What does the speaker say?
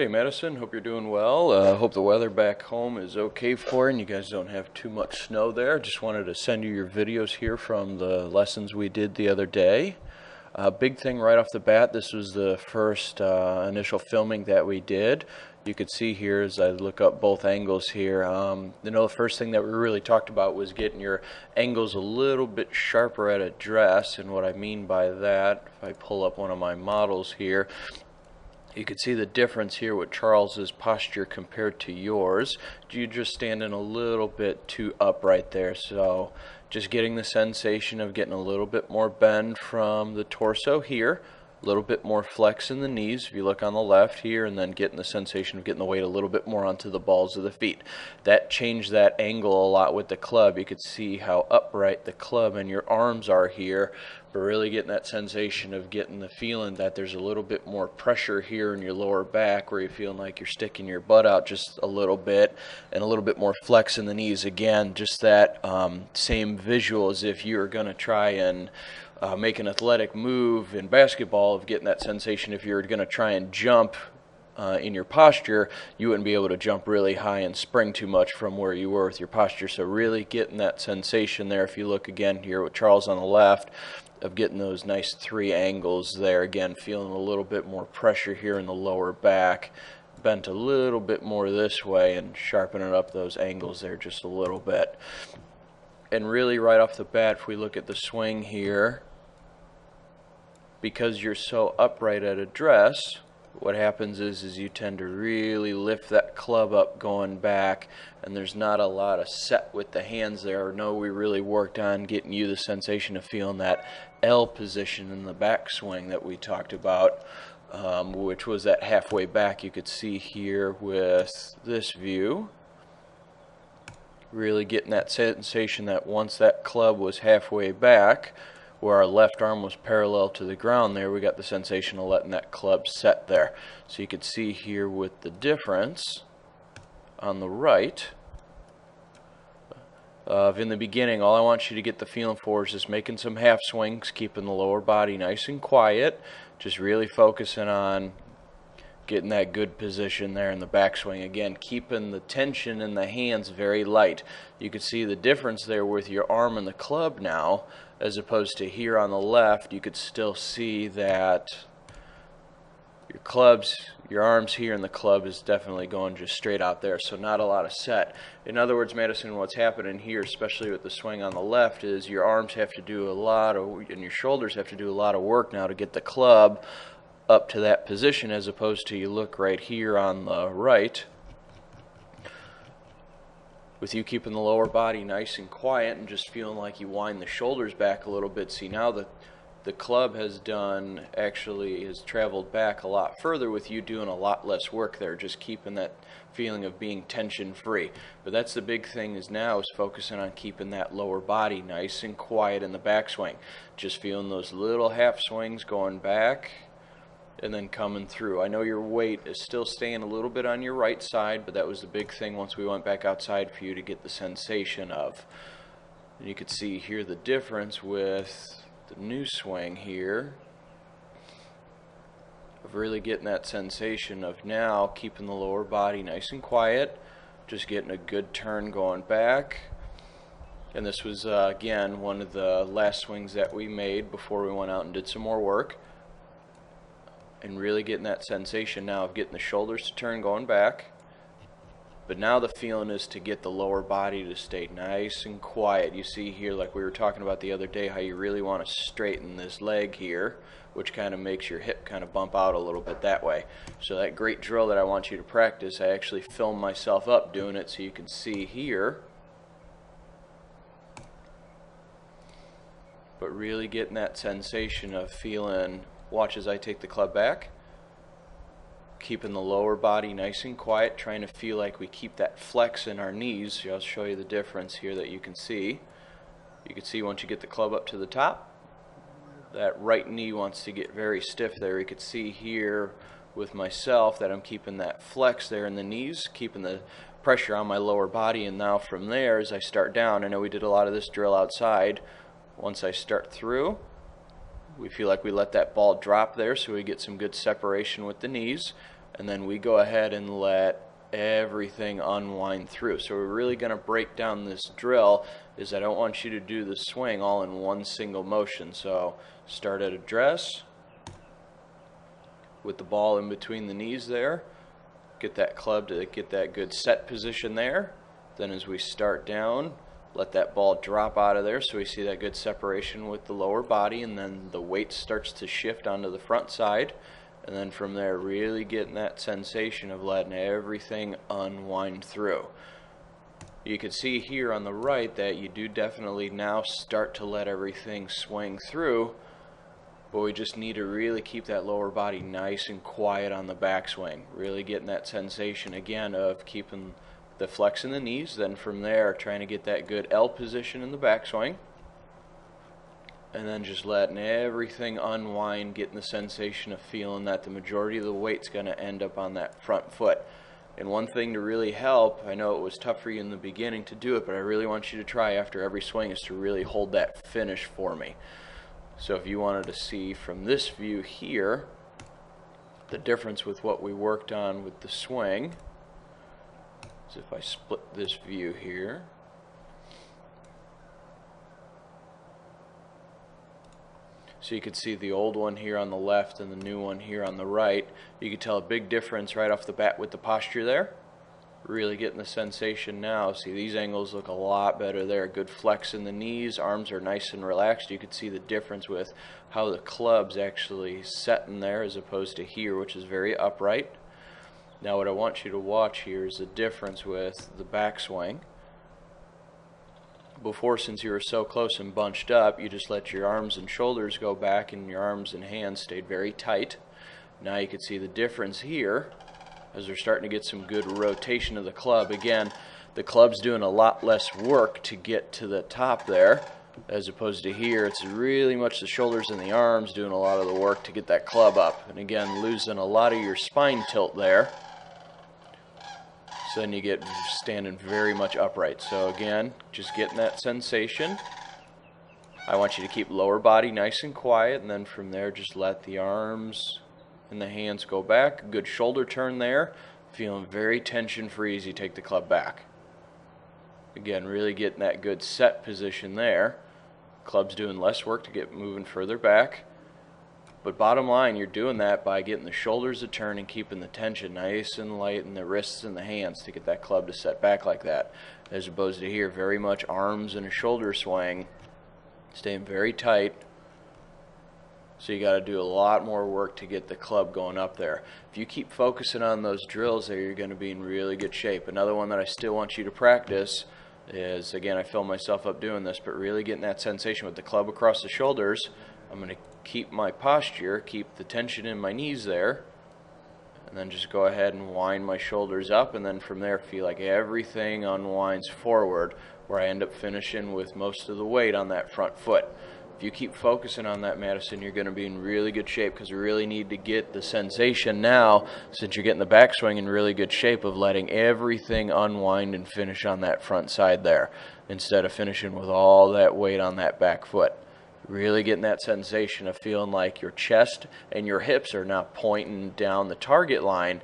Hey Madison, hope you're doing well. Hope the weather back home is okay for you and you guys don't have too much snow there. Just wanted to send you your videos here from the lessons we did the other day. Big thing right off the bat, this was the first initial filming that we did. You could see here as I look up both angles here, the first thing that we really talked about was getting your angles a little bit sharper at address, and what I mean by that, if I pull up one of my models here, you can see the difference here with Charles's posture compared to yours. You're just standing a little bit too upright there, so just getting the sensation of getting a little bit more bend from the torso here, a little bit more flex in the knees if you look on the left here, and then getting the sensation of getting the weight a little bit more onto the balls of the feet. That changed that angle a lot with the club. You could see how upright the club and your arms are here, but really getting that sensation of getting the feeling that there's a little bit more pressure here in your lower back where you're feeling like you're sticking your butt out just a little bit, and a little bit more flex in the knees. Again, just that same visual as if you were going to try and make an athletic move in basketball, of getting that sensation if you were going to try and jump in your posture, you wouldn't be able to jump really high and spring too much from where you were with your posture. So really getting that sensation there, if you look again here with Charles on the left, of getting those nice three angles there. Again, feeling a little bit more pressure here in the lower back, bent a little bit more this way, and sharpening up those angles there just a little bit. And really right off the bat, if we look at the swing here, because you're so upright at address, what happens is you tend to really lift that club up going back, and there's not a lot of set with the hands there. No, we really worked on getting you the sensation of feeling that L position in the backswing that we talked about, which was that halfway back. You could see here with this view, really getting that sensation that once that club was halfway back, where our left arm was parallel to the ground there, we got the sensation of letting that club set there. So you could see here with the difference on the right of, in the beginning, all I want you to get the feeling for is just making some half swings, keeping the lower body nice and quiet, just really focusing on getting that good position there in the backswing. Again, keeping the tension in the hands very light. You can see the difference there with your arm and the club now, as opposed to here on the left. You could still see that your arms here and the club is definitely going just straight out there, so not a lot of set. In other words, Madison, what's happening here, especially with the swing on the left, is your arms have to do a lot of, and your shoulders have to do a lot of work now to get the club up to that position, as opposed to, you look right here on the right, with you keeping the lower body nice and quiet and just feeling like you wind the shoulders back a little bit. See, now the club has traveled back a lot further with you doing a lot less work there, just keeping that feeling of being tension free. But that's the big thing is focusing on keeping that lower body nice and quiet in the backswing. Just feeling those little half swings going back and then coming through. I know your weight is still staying a little bit on your right side, but that was the big thing once we went back outside for you to get the sensation of. And you could see here the difference with the new swing here, of really getting that sensation of now keeping the lower body nice and quiet, just getting a good turn going back. And this was again one of the last swings that we made before we went out and did some more work. And really getting that sensation now of getting the shoulders to turn going back. But now the feeling is to get the lower body to stay nice and quiet. You see here, like we were talking about the other day, how you really want to straighten this leg here, which kind of makes your hip kind of bump out a little bit that way. So that great drill that I want you to practice, I actually filmed myself up doing it so you can see here. But really getting that sensation of feeling, watch as I take the club back, keeping the lower body nice and quiet, trying to feel like we keep that flex in our knees. I'll show you the difference here that you can see. You can see once you get the club up to the top, that right knee wants to get very stiff there. You could see here with myself that I'm keeping that flex there in the knees, keeping the pressure on my lower body. And now from there, as I start down, I know we did a lot of this drill outside. Once I start through, we feel like we let that ball drop there, so we get some good separation with the knees. and then we go ahead and let everything unwind through. So we're really going to break down this drill is I don't want you to do the swing all in one single motion. So start at address with the ball in between the knees there. Get that club to get that good set position there. Then as we start down, let that ball drop out of there so we see that good separation with the lower body, and then the weight starts to shift onto the front side. And then from there, really getting that sensation of letting everything unwind through. You can see here on the right that you do definitely now start to let everything swing through, but we just need to really keep that lower body nice and quiet on the backswing. Really getting that sensation again of keeping the flex in the knees, then from there trying to get that good L position in the backswing. And then just letting everything unwind, getting the sensation of feeling that the majority of the weight's going to end up on that front foot. And one thing to really help, I know it was tough for you in the beginning to do it, but I really want you to try after every swing is to really hold that finish for me. So if you wanted to see from this view here, the difference with what we worked on with the swing, is if I split this view here, so you could see the old one here on the left and the new one here on the right. You could tell a big difference right off the bat with the posture there. Really getting the sensation now. See, these angles look a lot better there. Good flex in the knees, arms are nice and relaxed. You could see the difference with how the club's actually set in there as opposed to here, which is very upright. Now what I want you to watch here is the difference with the backswing. Before, since you were so close and bunched up, you just let your arms and shoulders go back and your arms and hands stayed very tight. Now you can see the difference here as we're starting to get some good rotation of the club. Again, the club's doing a lot less work to get to the top there as opposed to here. It's really much the shoulders and the arms doing a lot of the work to get that club up. And again, losing a lot of your spine tilt there. So then you get standing very much upright. So again, just getting that sensation. I want you to keep lower body nice and quiet, and then from there just let the arms and the hands go back. Good shoulder turn there. Feeling very tension free as you take the club back. Again, really getting that good set position there. Club's doing less work to get moving further back. But bottom line, you're doing that by getting the shoulders to turn and keeping the tension nice and light in the wrists and the hands to get that club to set back like that. As opposed to here, very much arms and a shoulder swing, staying very tight. So you got to do a lot more work to get the club going up there. If you keep focusing on those drills there, you're going to be in really good shape. Another one that I still want you to practice is, again, I fill myself up doing this, but really getting that sensation with the club across the shoulders. I'm going to keep my posture, keep the tension in my knees there, and then just go ahead and wind my shoulders up, and then from there feel like everything unwinds forward, where I end up finishing with most of the weight on that front foot. If you keep focusing on that, Madison, you're going to be in really good shape, because we really need to get the sensation now, since you're getting the backswing in really good shape, of letting everything unwind and finish on that front side there, instead of finishing with all that weight on that back foot. Really getting that sensation of feeling like your chest and your hips are now pointing down the target line